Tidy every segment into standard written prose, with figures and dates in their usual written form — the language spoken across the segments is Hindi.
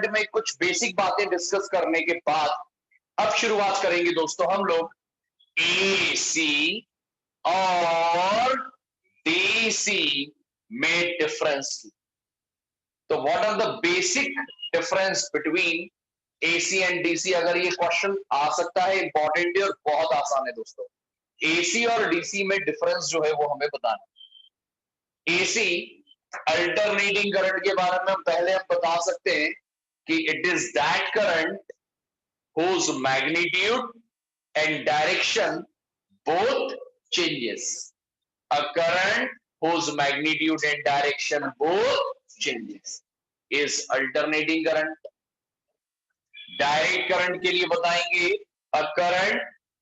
में कुछ बेसिक बातें डिस्कस करने के बाद अब शुरुआत करेंगे दोस्तों हम लोग एसी और डीसी में डिफरेंस की। तो what are the basic difference between AC and DC? अगर ये क्वेश्चन आ सकता है, इंपॉर्टेंट है और बहुत आसान है दोस्तों। एसी और डीसी में डिफरेंस जो है वो हमें बताना है। एसी अल्टरनेटिंग करंट के बारे में पहले हम बता सकते हैं कि it is that current whose magnitude and direction both changes. A current whose magnitude and direction both changes is alternating current. Direct current के लिए बताएंगे a current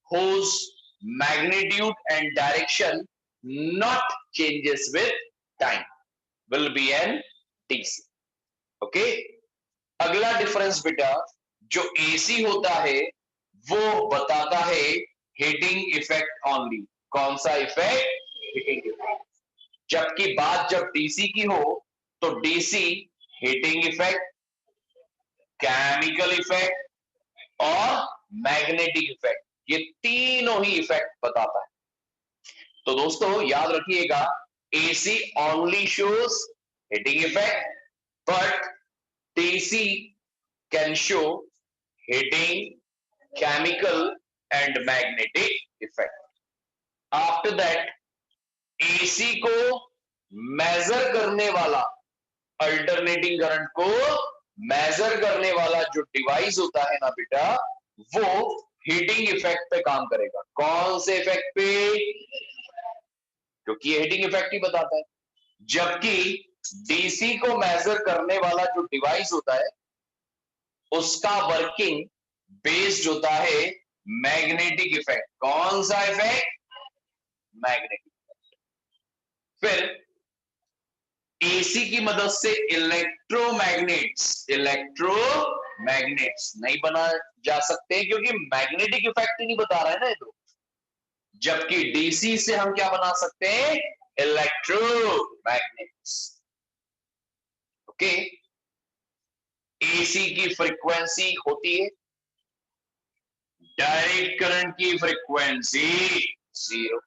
whose magnitude and direction not changes with time will be an DC. Okay? अगला डिफरेंस बेटा, जो एसी होता है वो बताता है हीटिंग इफेक्ट ओनली। कौन सा इफेक्ट? Heating effect. जबकि बात जब डीसी की हो तो DC heating effect, chemical effect और मैग्नेटिक इफेक्ट, ये तीनों ही इफेक्ट बताता है। तो दोस्तों याद रखिएगा, AC only shows heating effect but DC can show heating, chemical and magnetic effect. After that, AC को मेजर करने वाला, अल्टरनेटिंग करंट को मेजर करने वाला जो डिवाइस होता है ना बेटा, वो हीटिंग इफेक्ट पे काम करेगा। कौन से इफेक्ट पे? क्योंकि ये हीटिंग इफेक्ट ही बताता है। जबकि डीसी को मेजर करने वाला जो डिवाइस होता है उसका वर्किंग बेस्ड होता है मैग्नेटिक इफेक्ट। कौन सा इफेक्ट? Magnetic effect. फिर एसी की मदद से इलेक्ट्रोमैग्नेट्स नहीं बना जा सकते क्योंकि मैग्नेटिक इफेक्ट ही नहीं बता रहा है ना ये तो। जबकि डीसी से हम क्या बना सकते हैं? इलेक्ट्रोमैग्नेट्स। ओके? एसी की फ्रीक्वेंसी होती है, डायरेक्ट करंट की फ्रीक्वेंसी 0।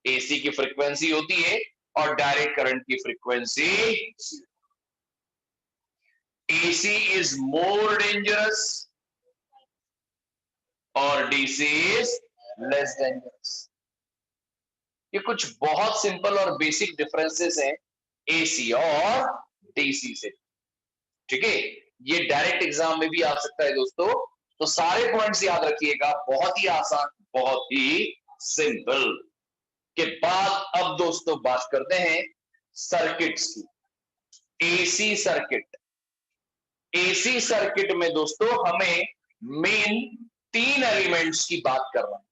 एसी की फ्रीक्वेंसी होती है और डायरेक्ट करंट की frequency 0। AC is more dangerous और डीसी इज लेस डेंजरस। ये कुछ बहुत सिंपल और बेसिक डिफरेंसेस हैं एसी और डीसी से। ठीक है? ये डायरेक्ट एग्जाम में भी आ सकता है दोस्तों, तो सारे पॉइंट्स याद रखिएगा। बहुत ही आसान, बहुत ही सिंपल। के बाद अब दोस्तों बात करते हैं सर्किट्स की। एसी सर्किट, एसी सर्किट में दोस्तों हमें मेन 3 एलिमेंट्स की बात कर रहा है,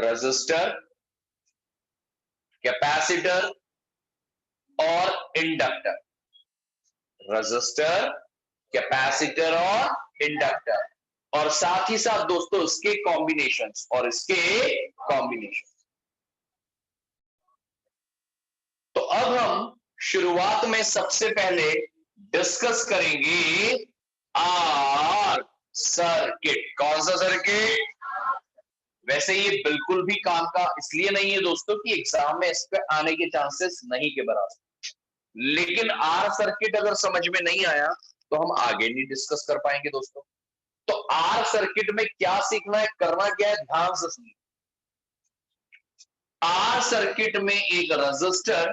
रेजिस्टर, कैपेसिटर और इंडक्टर। रेजिस्टर, कैपेसिटर और इंडक्टर, और साथ ही साथ दोस्तों इसके कॉम्बिनेशंस और इसके कॉम्बिनेशन। तो अब हम शुरुआत में सबसे पहले डिस्कस करेंगे आर सर्किट। कौन सा सर्किट? वैसे ये बिल्कुल भी काम का इसलिए नहीं है दोस्तों कि एग्जाम में इस पे आने के चांसेस नहीं के बराबर, लेकिन आर सर्किट अगर समझ में नहीं आया तो हम आगे नहीं डिस्कस कर पाएंगे दोस्तों। तो आर सर्किट में क्या सीखना है, करना क्या है, ध्यान से सुनिए। आर सर्किट में एक रेजिस्टर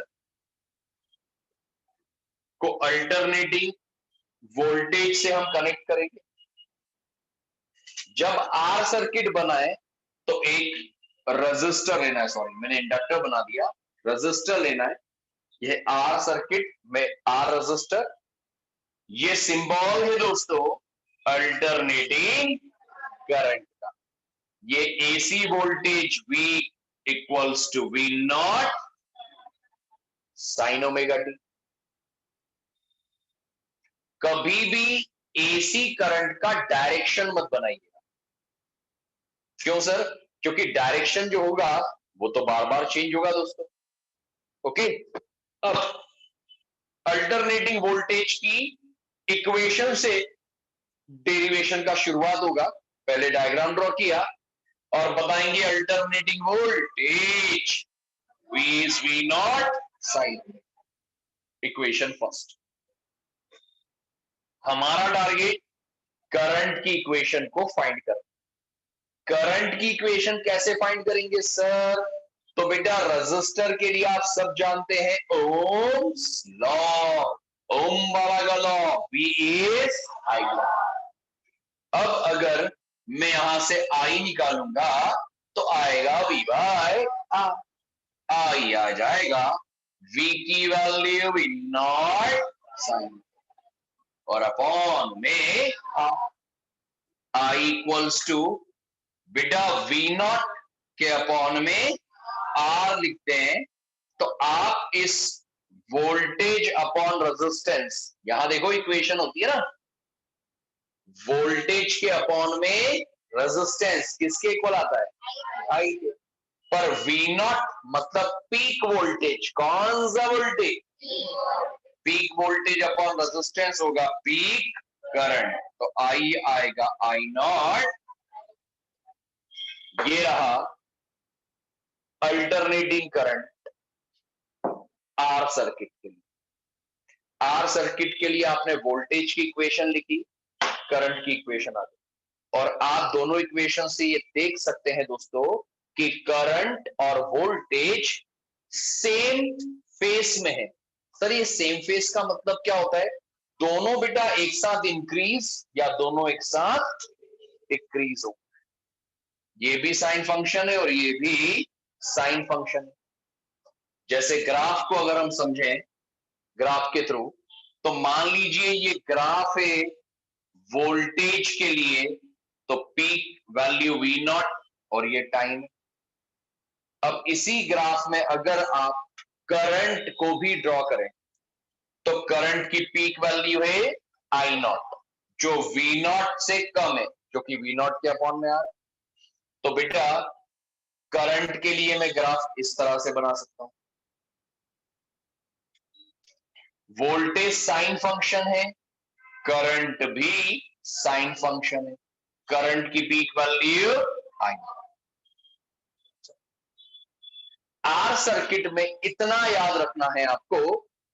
को अल्टरनेटिंग वोल्टेज से हम कनेक्ट करेंगे। जब आर सर्किट बनाए तो एक रेजिस्टर लेना है, सॉरी मैंने इंडक्टर बना दिया, रेजिस्टर लेना है। यह आर सर्किट में आर रेजिस्टर, ये सिंबल है दोस्तों अल्टरनेटिंग करंट का। ये AC voltage V equals to V naught sine omega t. कभी भी एसी करंट का डायरेक्शन मत बनाइएगा। क्यों सर? क्योंकि डायरेक्शन जो होगा वो तो बार बार चेंज होगा दोस्तों। ओके? अब अल्टरनेटिंग वोल्टेज की इक्वेशन से डेरिवेशन का शुरुआत होगा। पहले डायग्राम ड्रॉ किया और बताएंगे alternating voltage V is V naught sine. Equation first, हमारा टारगेट करंट की इक्वेशन को फाइंड कर। करंट की इक्वेशन कैसे फाइंड करेंगे सर? तो बेटा रजिस्टर के लिए आप सब जानते हैं ओम्स लॉ, ओम वाला का law, V is I law. अब अगर मैं यहां से I निकालूंगा तो आएगा V बाय R। I आ जाएगा V की वैल्यू V नॉट साइन और अपॉन में I इक्वल्स टू बेटा V नॉट के अपॉन में R लिखते हैं। तो आप इस वोल्टेज अपॉन रेजिस्टेंस, यहां देखो इक्वेशन होती है ना, वोल्टेज के अपॉन में रेजिस्टेंस किसके इक्वल आता है? आई के। पर V नॉट मतलब पीक वोल्टेज, कौन सा voltage? Peak voltage upon resistance होगा पीक करंट। तो I आएगा I नॉट, ये रहा अल्टरनेटिंग करंट आर सर्किट के लिए। आर सर्किट के लिए आपने वोल्टेज की इक्वेशन लिखी, करंट की इक्वेशन आ गई। और आप दोनों इक्वेशन से ये देख सकते हैं दोस्तों कि करंट और वोल्टेज सेम फेस में है। सर ये सेम फेस का मतलब क्या होता है? दोनों बेटा एक साथ इंक्रीज या दोनों एक साथ डिक्रीज हो। ये भी साइन फंक्शन है और ये भी साइन फंक्शन है। जैसे ग्राफ को अगर हम समझें ग्राफ के थ्रू, तो मान लीजिए ये ग्राफ है वोल्टेज के लिए, तो पीक वैल्यू V नॉट और ये टाइम। अब इसी ग्राफ में अगर आप करंट को भी ड्रॉ करें तो करंट की पीक वैल्यू है I नॉट जो V नॉट से कम है, जो कि V नॉट के अपॉन में आ रहा है। तो बेटा करंट के लिए मैं ग्राफ इस तरह से बना सकता हूं। वोल्टेज साइन फंक्शन है, करंट भी साइन फंक्शन है। करंट की peak value I। R circuit में इतना याद रखना है आपको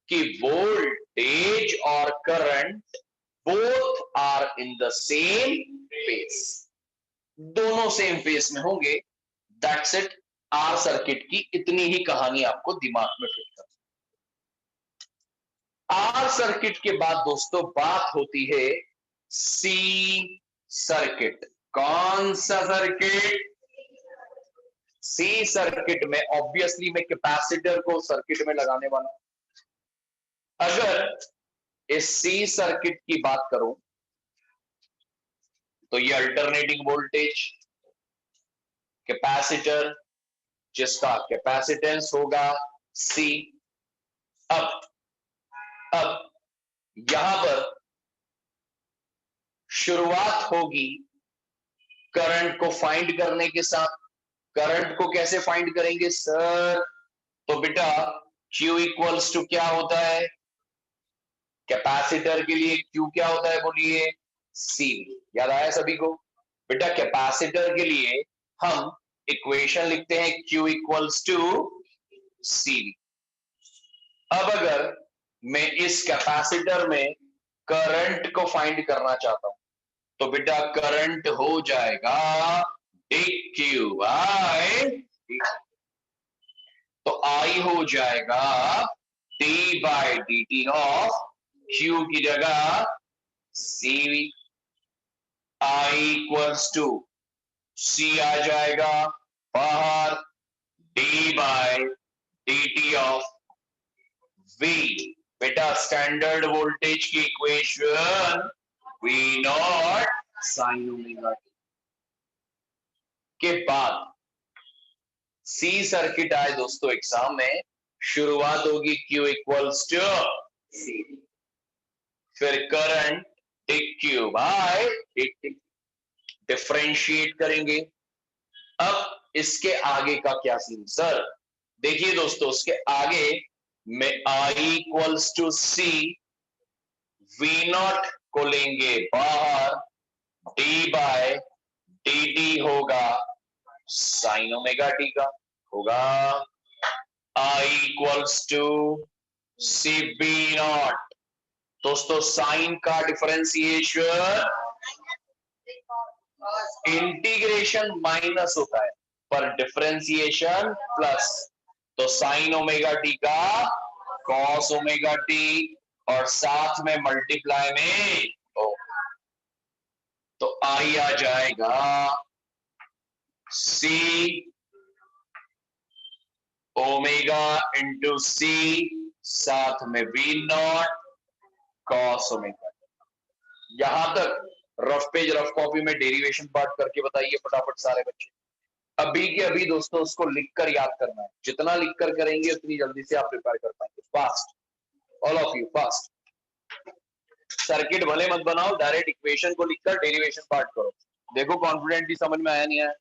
कि वोल्टेज और current both are in the same phase, दोनों सेम फेस में होंगे। That's it. आर सर्किट की इतनी ही कहानी आपको दिमाग में फिट कर। आर सर्किट के बाद दोस्तों बात होती है सी सर्किट। कौन सा सर्किट? सी सर्किट में ऑब्वियसली मैं कैपेसिटर को सर्किट में लगाने वाला हूं। अगर इस सी सर्किट की बात करूं तो ये अल्टरनेटिंग वोल्टेज, कैपेसिटर जिसका कैपेसिटेंस होगा सी। अब यहां पर शुरुआत होगी करंट को फाइंड करने के साथ। करंट को कैसे फाइंड करेंगे सर? तो बेटा Q इक्वल्स टू क्या होता है? कैपेसिटर के लिए Q क्या होता है बोलिए? C। याद आया सभी को? बेटा कैपेसिटर के लिए हम इक्वेशन लिखते हैं Q इक्वल्स टू C। अब अगर मैं इस कैपेसिटर में करंट को फाइंड करना चाहता हूं तो बेटा करंट हो जाएगा dq बाय dt। तो I हो जाएगा d by dt of q की जगह cv। I equals to c आ जाएगा बाहर d by dt of v। बेटा स्टैंडर्ड वोल्टेज की equation V naught sine omega t के बाद सी सर्किट आए दोस्तों एग्जाम में, शुरुआत होगी Q इक्वल्स टू C, फिर current dq by dt, differentiate करेंगे। अब इसके आगे का क्या सीन सर? देखिए दोस्तों उसके आगे में I equals to C, V naught को लेंगे बाहर, डी बाय डी टी होगा साइन ओमेगा टी का, होगा I equals to C B naught. दोस्तों साइन का डिफरेंशिएशन इंटीग्रेशन माइनस होता है पर डिफरेंशिएशन प्लस, तो साइन ओमेगा टी का कॉस ओमेगा टी और साथ में मल्टीप्लाई में ओ, तो आई आ जाएगा सी ओमेगा इंटू सी साथ में वी नॉट कॉस ओमेगा। यहां तक रफ पेज रफ कॉपी में डेरिवेशन पार्ट करके बताइए फटाफट सारे बच्चे। अभी के अभी दोस्तों उसको लिखकर याद करना है, जितना लिखकर करेंगे उतनी जल्दी से आप प्रिपेयर कर पाएंगे। Fast all of you fast. Circuit भले मत बनाओ, डायरेक्ट इक्वेशन को लिखकर डेरिवेशन पार्ट करो। देखो कॉन्फिडेंटली समझ में आया नहीं आया।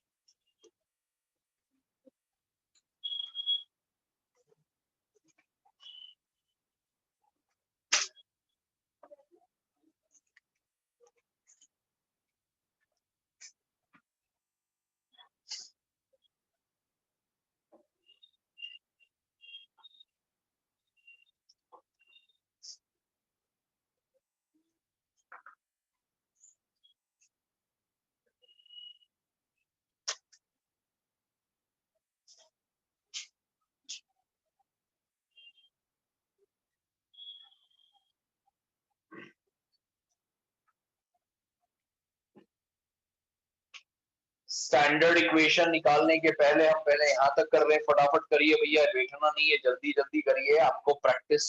स्टैंडर्ड इक्वेशन निकालने के पहले हम पहले यहां तक कर रहे हैं, फटाफट करिए भैया, बैठना नहीं है, जल्दी जल्दी करिए, आपको प्रैक्टिस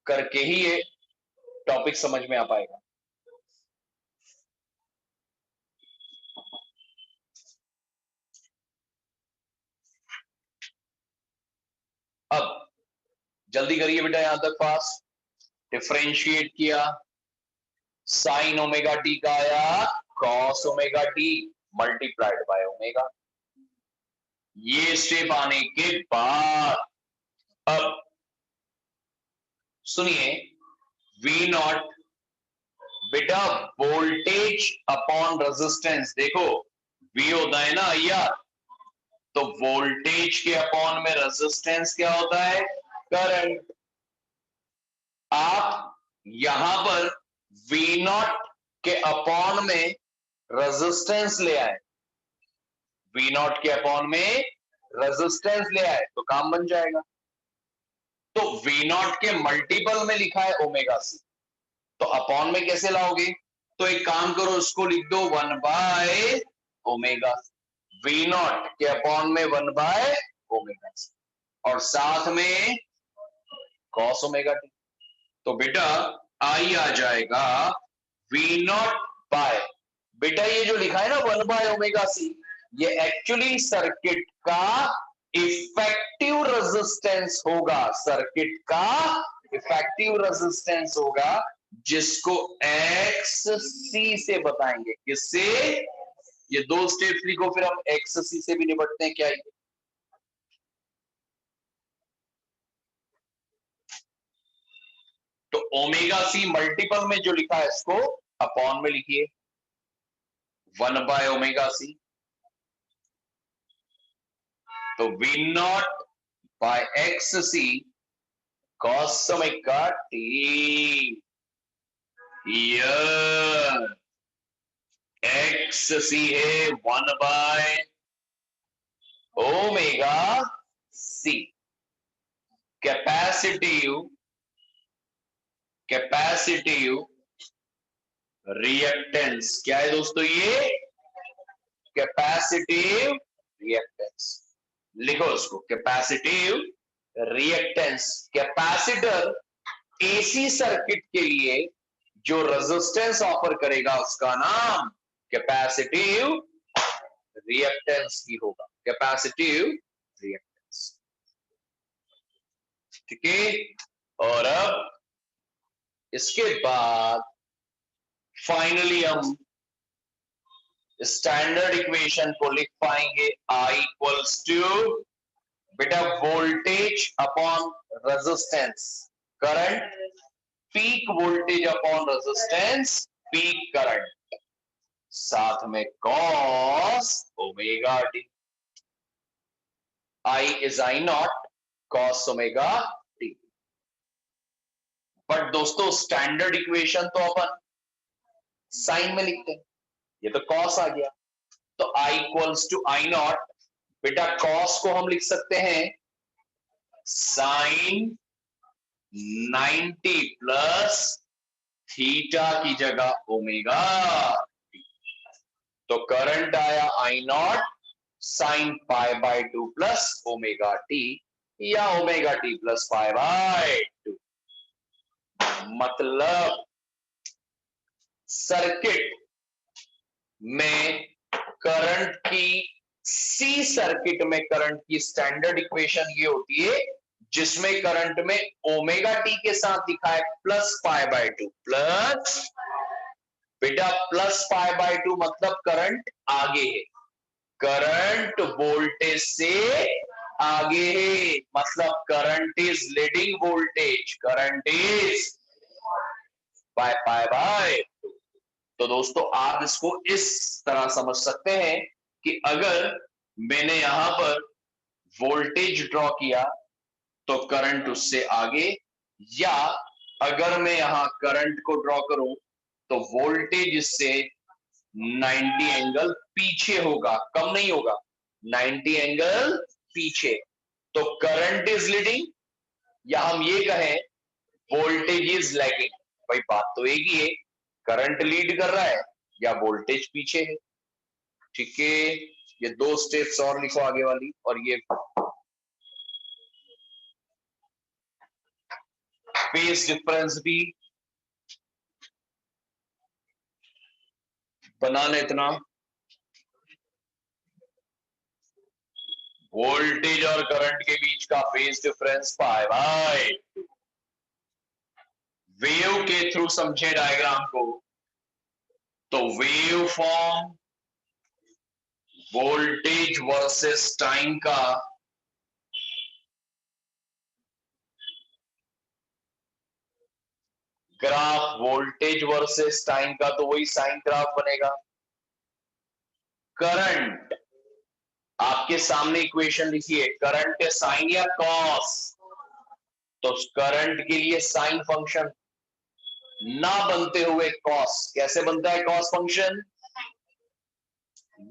करके ही ये टॉपिक समझ में आ पाएगा। अब जल्दी करिए बेटा, यहां तक फास्ट। डिफरेंशिएट किया, साइन ओमेगा टी का आया cos omega T multiplied by omega. ये स्टेप आने के बाद अब सुनिए, वी नॉट बेटा वोल्टेज अपॉन रेजिस्टेंस, देखो वी होता है ना या, तो वोल्टेज के अपॉन में रेजिस्टेंस क्या होता है, करंट। आप यहां पर वी नॉट के अपॉन में रेजिस्टेंस ले आए, वी नॉट के अपॉन में रेजिस्टेंस ले आए तो काम बन जाएगा। तो वी नॉट के मल्टीपल में लिखा है ओमेगा सी, तो अपॉन में कैसे लाओगे, तो एक काम करो, उसको लिख दो 1 बाय ओमेगा, वी नॉट के अपॉन में 1 बाय ओमेगा सी और साथ में कॉस ओमेगा टी। तो बेटा आई आ जाएगा वी नॉट बाय, बेटा ये जो लिखा है ना 1 बाय ओमेगा सी, ये एक्चुअली सर्किट का इफेक्टिव रेजिस्टेंस होगा, सर्किट का इफेक्टिव रेजिस्टेंस होगा, जिसको एक्स सी से बताएंगे। किससे, ये दो स्टेप्स लिखो, फिर हम एक्स सी से भी निपटते हैं क्या ये। तो ओमेगा सी मल्टीपल में जो लिखा है इसको अपॉन में लिखिए 1 बाय ओमेगा सी, तो V not by X C cos omega t, X C है 1 by omega C. Capacitive capacitive reactance क्या है दोस्तों, ये कैपेसिटिव रिएक्टेंस, लिखो उसको capacitive reactance. Capacitor AC circuit के लिए जो रेजिस्टेंस ऑफर करेगा उसका नाम कैपेसिटिव रिएक्टेंस ही होगा, कैपेसिटिव रिएक्टेंस। ठीक है, और अब इसके बाद फाइनली हम स्टैंडर्ड इक्वेशन को लिख पाएंगे, आई इक्वल्स टू बेटा voltage upon resistance, current peak voltage upon resistance peak current, साथ में cos omega T. I is I not cos omega T. But दोस्तों स्टैंडर्ड इक्वेशन तो अपन साइन में लिखते हैं, ये तो कॉस आ गया, तो I equals to I naught, बेटा कॉस को हम लिख सकते हैं साइन 90 प्लस थीटा की जगह ओमेगा, तो करंट आया I naught sine pi by 2 plus omega t, या omega t plus pi by 2। मतलब सर्किट में करंट की, सी सर्किट में करंट की स्टैंडर्ड इक्वेशन ये होती है जिसमें करंट में ओमेगा टी के साथ लिखा है प्लस पाई बाय 2, प्लस, बेटा प्लस पाई बाय 2 मतलब करंट आगे है, करंट वोल्टेज से आगे है, मतलब current is leading voltage, current is by pi by 2। तो दोस्तों आप इसको इस तरह समझ सकते हैं कि अगर मैंने यहां पर वोल्टेज ड्रॉ किया तो करंट उससे आगे, या अगर मैं यहां करंट को ड्रॉ करूं तो वोल्टेज इससे 90 एंगल पीछे होगा, कम नहीं होगा, 90 एंगल पीछे। तो करंट इज लीडिंग, या हम ये कहें वोल्टेज इज लैगिंग। भाई बात तो एक ही है, करंट लीड कर रहा है या वोल्टेज पीछे है। ठीक है, ये दो स्टेप्स और लिखो आगे वाली, और ये फेज डिफरेंस भी बनाना, इतना वोल्टेज और करंट के बीच का phase difference pi by 2। Wave के थ्रू समझे डायग्राम को, तो wave form voltage versus time का ग्राफ, वोल्टेज वर्सेस टाइम का तो वही साइन ग्राफ बनेगा। करंट आपके सामने इक्वेशन लिखिए, करंट साइन या कॉस, तो करंट के लिए साइन फंक्शन ना बनते हुए कॉस, कैसे बनता है कॉस फंक्शन?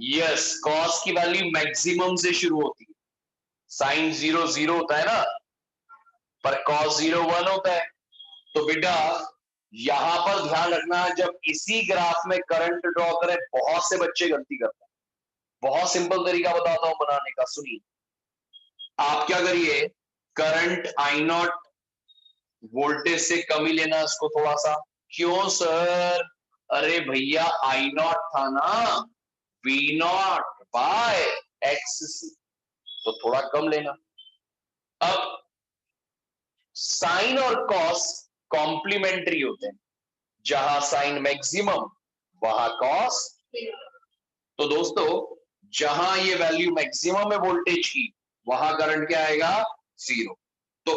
यस, कॉस की वैल्यू मैक्सिमम से शुरू होती है, साइन 0 0 होता है ना, पर कॉस 0 1 होता है। तो बेटा यहां पर ध्यान रखना, जब इसी ग्राफ में करंट ड्रॉ करें, बहुत से बच्चे गलती करते हैं। बहुत सिंपल तरीका बताता हूं बनाने का, सुनिए। आप क्या करिए, करंट आई नॉट वोल्टेज से कम ही लेना इसको थोड़ा सा। क्यों सर? अरे भैया आई नॉट था ना वी नॉट बाय एक्स सी, तो थोड़ा कम लेना। अब साइन और कॉस कॉम्प्लीमेंट्री होते हैं, जहां साइन मैक्सिमम वहां कॉस। तो दोस्तों जहां ये वैल्यू मैक्सिमम है वोल्टेज की, वहां करंट क्या आएगा? 0। तो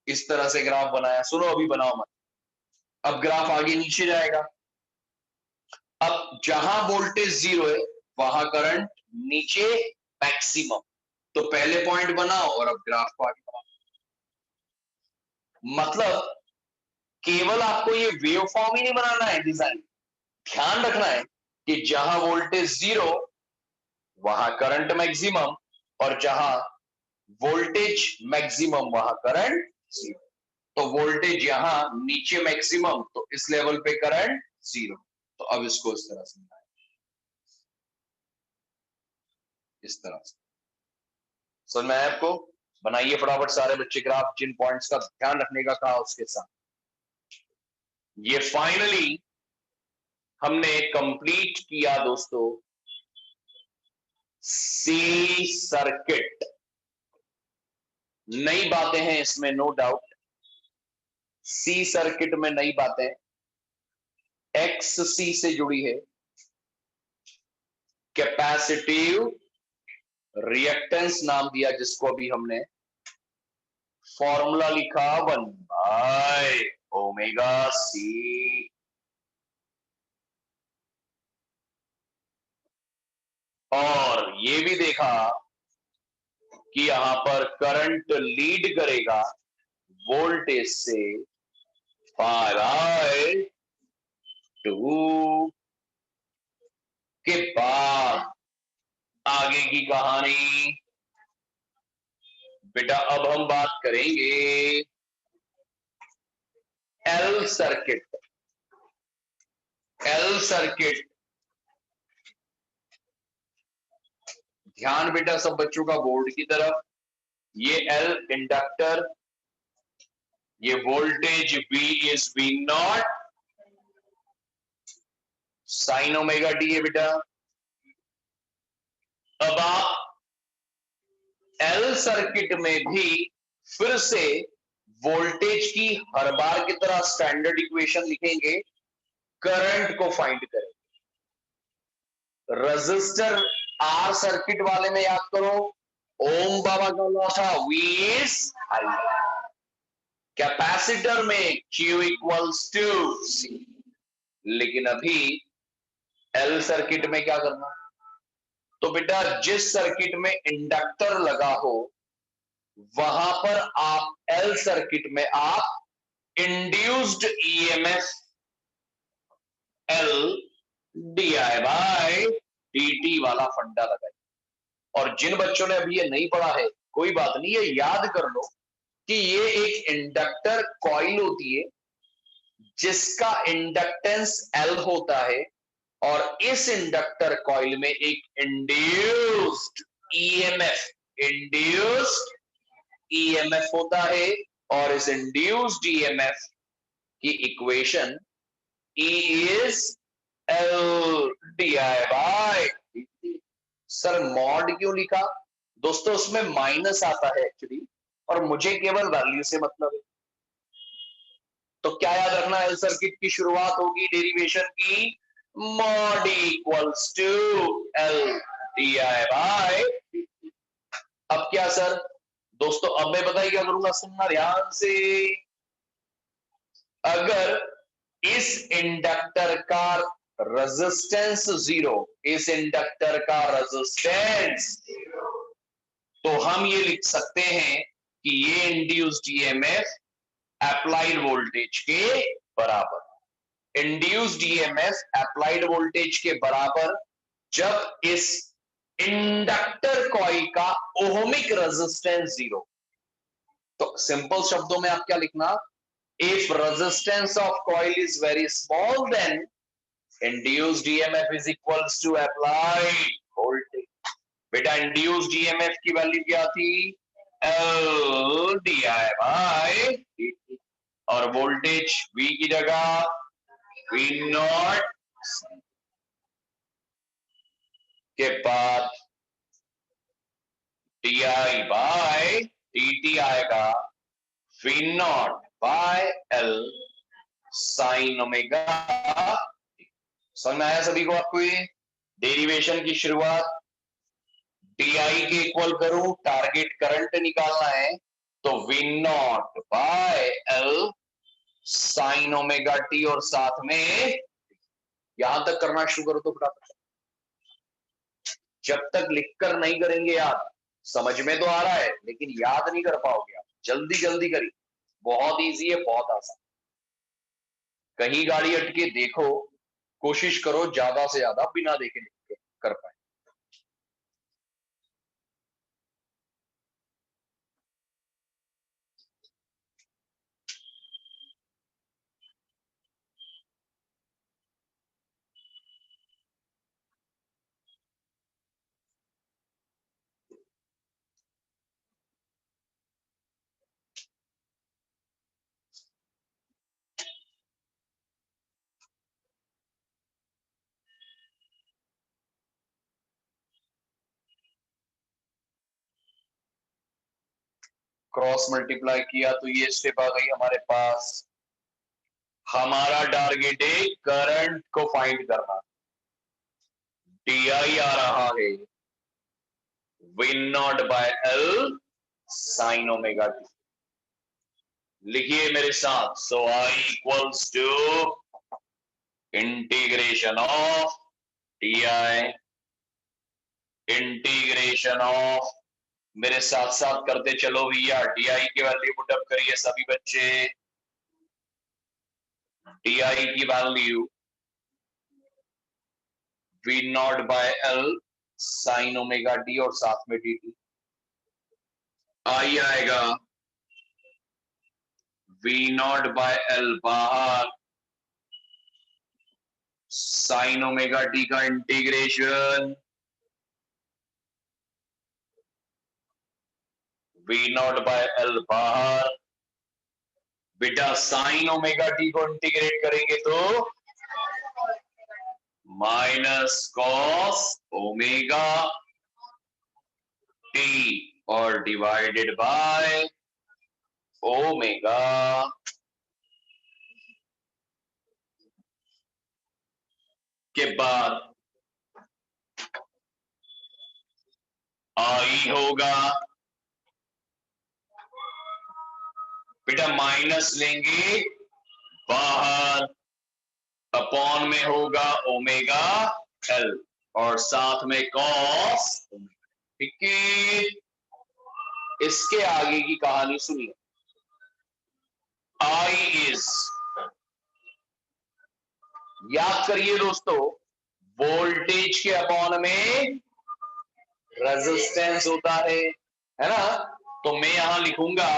इस तरह से ग्राफ बनाया, सुनो अभी बनाओ मत, अब ग्राफ आगे नीचे जाएगा। अब जहां वोल्टेज 0 है वहां करंट नीचे मैक्सिमम, तो पहले पॉइंट बनाओ और अब ग्राफ को आगे बनाओ। मतलब केवल आपको ये वेव फॉर्म ही नहीं बनाना है डिजाइन, ध्यान रखना है कि जहां वोल्टेज 0 वहां करंट मैक्सिमम, और जहां वोल्टेज मैक्सिमम वहां करंट 0। तो वोल्टेज यहां नीचे मैक्सिमम, तो इस लेवल पे करंट 0। तो अब इसको इस तरह से, इस तरह से समझ में आया आपको? बनाइए फटाफट सारे बच्चे ग्राफ, जिन पॉइंट्स का ध्यान रखने का कहा उसके साथ। ये फाइनली हमने कंप्लीट किया दोस्तों सी सर्किट। नई बातें हैं इसमें, नो डाउट, सी सर्किट में नई बातें एक्स सी से जुड़ी है। कैपेसिटिव रिएक्टेंस नाम दिया जिसको अभी हमने, फॉर्मूला लिखा 1/, ओमेगा सी। और ये भी देखा कि यहां पर करंट लीड करेगा वोल्टेज से 5/2 के बाद आगे की कहानी बेटा अब हम बात करेंगे एल सर्किट। एल सर्किट, ध्यान बेटा सब बच्चों का बोर्ड की तरफ। ये एल इंडक्टर, ये voltage V is V naught sine omega T है बेटा। अब आप एल सर्किट में भी फिर से वोल्टेज की हर बार की तरह स्टैंडर्ड इक्वेशन लिखेंगे, करंट को फाइंड करेंगे। रजिस्टर आर सर्किट वाले में याद करो, ओम बाबा का लॉ था V इज I। कैपेसिटर में Q इक्वल्स टू C। लेकिन अभी एल सर्किट में क्या करना, तो बेटा जिस सर्किट में इंडक्टर लगा हो वहां पर आप एल सर्किट में आप induced EMF L D I by D T वाला फंडा लगाइए। और जिन बच्चों ने अभी ये नहीं पढ़ा है कोई बात नहीं, ये याद कर लो कि ये एक इंडक्टर कॉइल होती है जिसका इंडक्टेंस एल होता है और इस इंडक्टर कॉइल में एक इंड्यूस्ड ईएमएफ होता है और इस इंड्यूस्ड ईएमएफ की equation E is L D I by. Sir mod क्यों लिखा दोस्तों, उसमें माइनस आता है एक्चुअली और मुझे केवल वैल्यू से मतलब है। तो क्या याद रखना, एल सर्किट की शुरुआत होगी डेरिवेशन की mod equals to L D I by. अब क्या सर दोस्तों, अब मैं बताइए क्या करूंगा, सुनना ध्यान से। अगर इस इंडक्टर का रेजिस्टेंस जीरो, इस इंडक्टर का रेजिस्टेंस, तो हम ये लिख सकते हैं कि ये इंड्यूस्ड ईएमएफ अप्लाइड वोल्टेज के बराबर। इंड्यूस्ड ईएमएफ अप्लाइड वोल्टेज के बराबर जब इस इंडक्टर कॉइल का ओहमिक रेजिस्टेंस जीरो। तो सिंपल शब्दों में आप क्या लिखना, if resistance of coil is very small then induced EMF is equals to applied voltage। बेटा induced EMF की वैल्यू क्या थी, L di by dt और वोल्टेज V की जगह V नॉट के बाद di by dt आएगा V naught by L sine omega. समझ में आया सभी को आपको, ये डेरिवेशन की शुरुआत डी के इक्वल करूं, टारगेट करंट निकालना है तो V naught by L sine omega T और साथ में यहां तक करना शुरू करो तो फटाफट। जब तक लिखकर नहीं करेंगे आप, समझ में तो आ रहा है लेकिन याद नहीं कर पाओगे आप, जल्दी जल्दी करिए, बहुत इजी है, बहुत आसान। कहीं गाड़ी अटके देखो, कोशिश करो ज्यादा से ज्यादा बिना देखे लिख के कर पाए। क्रॉस मल्टीप्लाई किया तो ये स्टेप आ गई हमारे पास। हमारा टारगेट है करंट को फाइंड करना। डी आई आ रहा है V naught by L sine omega t. लिखिए मेरे साथ, so I equals to integration of t I, integration of, मेरे साथ साथ करते चलो भैया, टी आई की वैल्यू पुटअप करिए सभी बच्चे। टी आई की value V not by L sine omega T और साथ में डी टी। आई आएगा वी नॉट बाय एल बाहर, साइन ओमेगा टी का integration, V not by L बाहर, बेटा साइन ओमेगा टी को इंटीग्रेट करेंगे तो माइनस कॉस ओमेगा टी और डिवाइडेड बाय ओमेगा। के बाद आई होगा, बेटा माइनस लेंगे बाहर, अपॉन में होगा ओमेगा एल और साथ में कॉस। ठीक है, इसके आगे की कहानी सुनिए। आई इज, याद करिए दोस्तों, वोल्टेज के अपॉन में रेजिस्टेंस होता है ना। तो मैं यहां लिखूंगा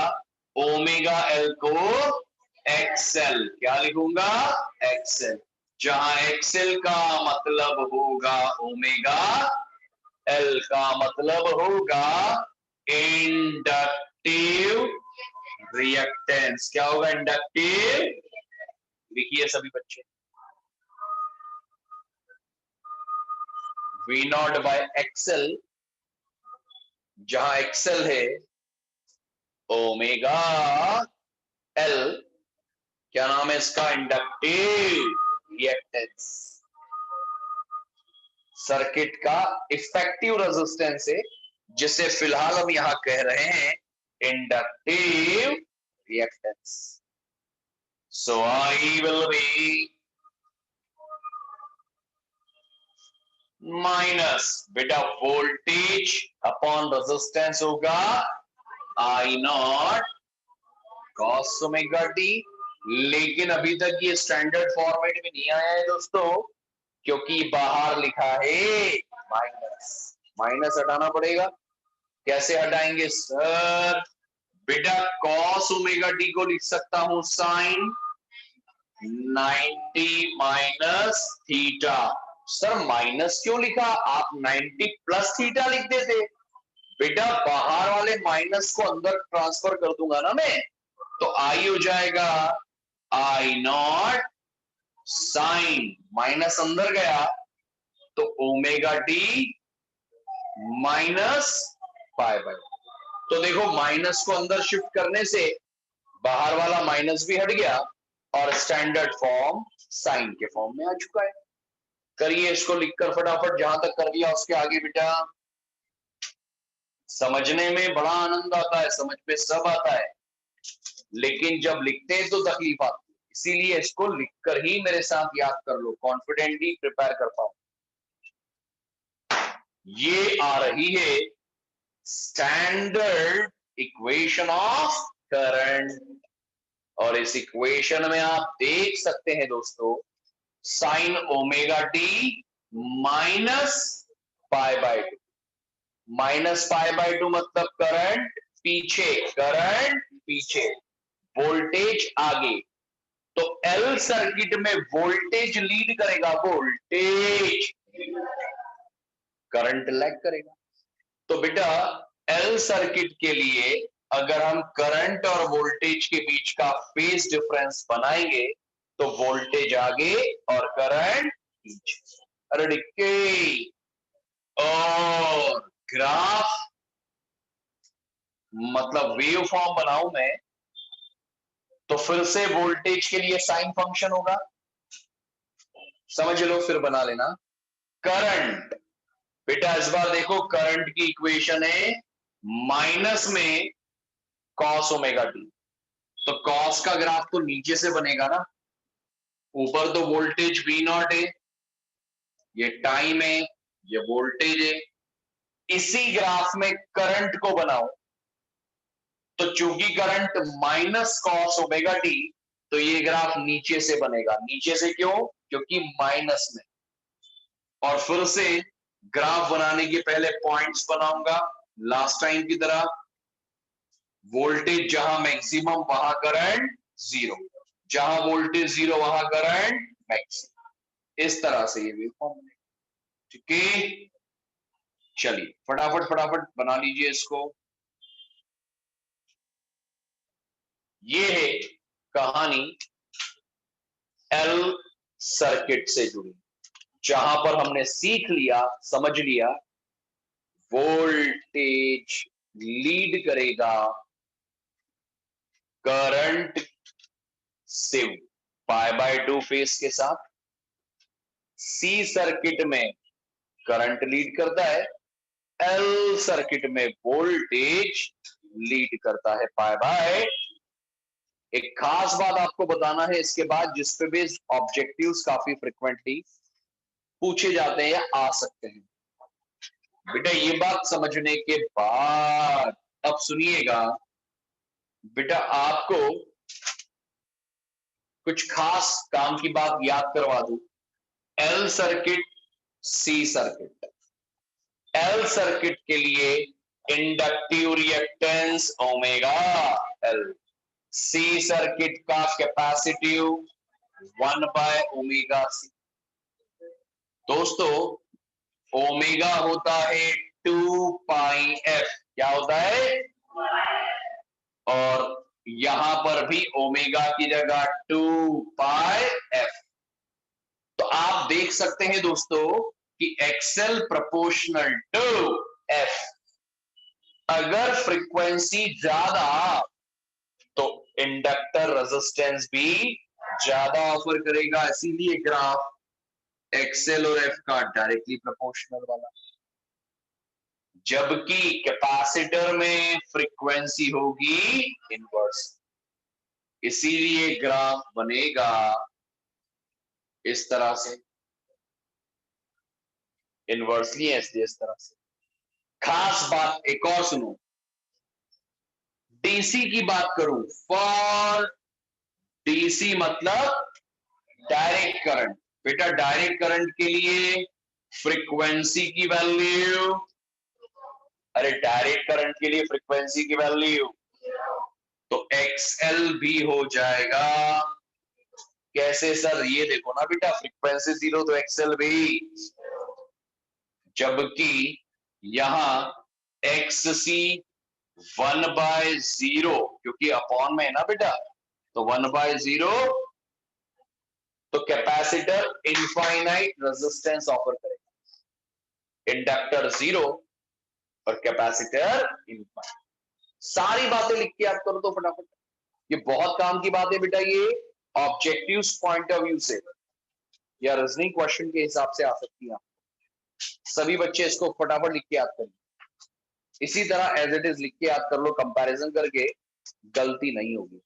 ओमेगा एल को एक्सएल, क्या लिखूंगा एक्सएल, जहां एक्सएल का मतलब होगा ओमेगा, एल का मतलब होगा इंडक्टिव रिएक्टेंस। क्या होगा इंडक्टिव, लिखिए सभी बच्चे, वी नॉट बाय एक्सएल, जहां एक्सएल है ओमेगा एल, क्या नाम है इसका, इंडक्टिव रिएक्टेंस, सर्किट का इफेक्टिव रेजिस्टेंस है, जिसे फिलहाल हम यहां कह रहे हैं inductive reactance. So I will be minus, बेटा वोल्टेज अपॉन रेजिस्टेंस होगा आई नॉट कॉस ओमेगा टी, लेकिन अभी तक ये स्टैंडर्ड फॉर्मेट में नहीं आया है दोस्तों, क्योंकि बाहर लिखा है माइनस, माइनस हटाना पड़ेगा। कैसे हटाएंगे सर, बेटा कॉस ओमेगा टी को लिख सकता हूं sine 90 minus theta. Sir minus क्यों लिखा, आप 90 प्लस थीटा लिख देते। बेटा बाहर वाले माइनस को अंदर ट्रांसफर कर दूंगा ना मैं, तो आई हो जाएगा आई नॉट साइन, माइनस अंदर गया तो omega T minus pi by. तो देखो माइनस को अंदर शिफ्ट करने से बाहर वाला माइनस भी हट गया और स्टैंडर्ड फॉर्म साइन के फॉर्म में आ चुका है। करिए इसको लिखकर फटाफट, जहां तक कर दिया उसके आगे बेटा। समझने में बड़ा आनंद आता है, समझ में सब आता है, लेकिन जब लिखते हैं तो तकलीफ आती है, इसीलिए इसको लिखकर ही मेरे साथ याद कर लो, कॉन्फिडेंटली प्रिपेयर कर पाओ। ये आ रही है स्टैंडर्ड इक्वेशन ऑफ करंट, और इस इक्वेशन में आप देख सकते हैं दोस्तों sign omega T minus pi by two, minus pi by two मतलब करंट पीछे, करंट पीछे, वोल्टेज आगे। तो एल सर्किट में वोल्टेज लीड करेगा, वोल्टेज, करंट लैग करेगा। तो बेटा एल सर्किट के लिए अगर हम करंट और वोल्टेज के बीच का फेज डिफरेंस बनाएंगे तो वोल्टेज आगे और करंट पीछे। अरे डिक्के, और ग्राफ मतलब वेव फॉर्म बनाऊं मैं, तो फिर से वोल्टेज के लिए साइन फंक्शन होगा, समझ लो फिर बना लेना। करंट, बेटा इस बार देखो करंट की इक्वेशन है माइनस में कॉस ओमेगा टी, तो कॉस का ग्राफ तो नीचे से बनेगा ना, ऊपर तो वोल्टेज V0 है, ये टाइम है, ये वोल्टेज है। इसी ग्राफ में करंट को बनाओ, तो चूंकि current minus cos omega T, तो ये ग्राफ नीचे से बनेगा। नीचे से क्यों? क्योंकि माइनस में। और फिर से ग्राफ बनाने के पहले पॉइंट्स बनाऊंगा लास्ट टाइम की तरह। वोल्टेज जहां मैक्सिमम वहां करंट जीरो, जहां वोल्टेज जीरो वहां करंट मैक्सिमम। इस तरह से ये वेवफॉर्म बनेगा। ठीक है, चलिए फटाफट फटाफट बना लीजिए इसको। ये है कहानी एल सर्किट से जुड़ी, जहां पर हमने सीख लिया, समझ लिया, वोल्टेज लीड करेगा करंट से π/2 फेस के साथ। सी सर्किट में करंट लीड करता है, एल सर्किट में वोल्टेज लीड करता है π/। एक खास बात आपको बताना है इसके बाद, जिसपे बेस्ड ऑब्जेक्टिव्स काफी फ्रिक्वेंटली पूछे जाते हैं या आ सकते हैं। बेटा ये बात समझने के बाद अब सुनिएगा, बेटा आपको कुछ खास काम की बात याद करवा दूं। L circuit, C circuit. L circuit के लिए inductive reactance omega L, C circuit का कैपेसिटिव 1/ओमेगा सी। दोस्तों ओमेगा होता है 2πf, क्या होता है? और यहां पर भी ओमेगा की जगह 2πf। तो आप देख सकते हैं दोस्तों कि एक्सएल प्रोपोर्शनल टू एफ। अगर फ्रीक्वेंसी ज्यादा तो इंडक्टर रेजिस्टेंस भी ज्यादा ऑफर करेगा, इसीलिए ग्राफ एक्सएल और एफ का डायरेक्टली प्रोपोर्शनल वाला। जबकि कैपेसिटर में फ्रीक्वेंसी होगी इनवर्स, इसीलिए ग्राफ बनेगा इस तरह से, इनवर्सली ऐसे इस तरह से। खास बात एक और सुनो, डीसी की बात करूं, फॉर डीसी मतलब डायरेक्ट करंट। बेटा डायरेक्ट करंट के लिए फ्रीक्वेंसी की वैल्यू, अरे डायरेक्ट करंट के लिए फ्रीक्वेंसी की वैल्यू तो एक्सएल भी हो जाएगा। कैसे सर? ये देखो ना बेटा, फ्रीक्वेंसी जीरो तो एक्सएल भी, जबकि यहां एक्ससी 1/0, क्योंकि अपॉन में है ना बेटा, तो 1/0। तो कैपेसिटर इनफाइनाइट रेजिस्टेंस ऑफर करेगा, इंडक्टर जीरो और कैपेसिटर इनफाइनाइट। सारी बातें लिख के याद करो तो फटाफट। ये बहुत काम की बात है बेटा, ये ऑब्जेक्टिव्स पॉइंट ऑफ व्यू से या रीजनिंग क्वेश्चन के हिसाब से आ सकती है। सभी बच्चे इसको फटाफट लिख के याद करें, इसी तरह एज इट इज लिख के याद कर लो, कंपैरिजन करके गलती नहीं होगी।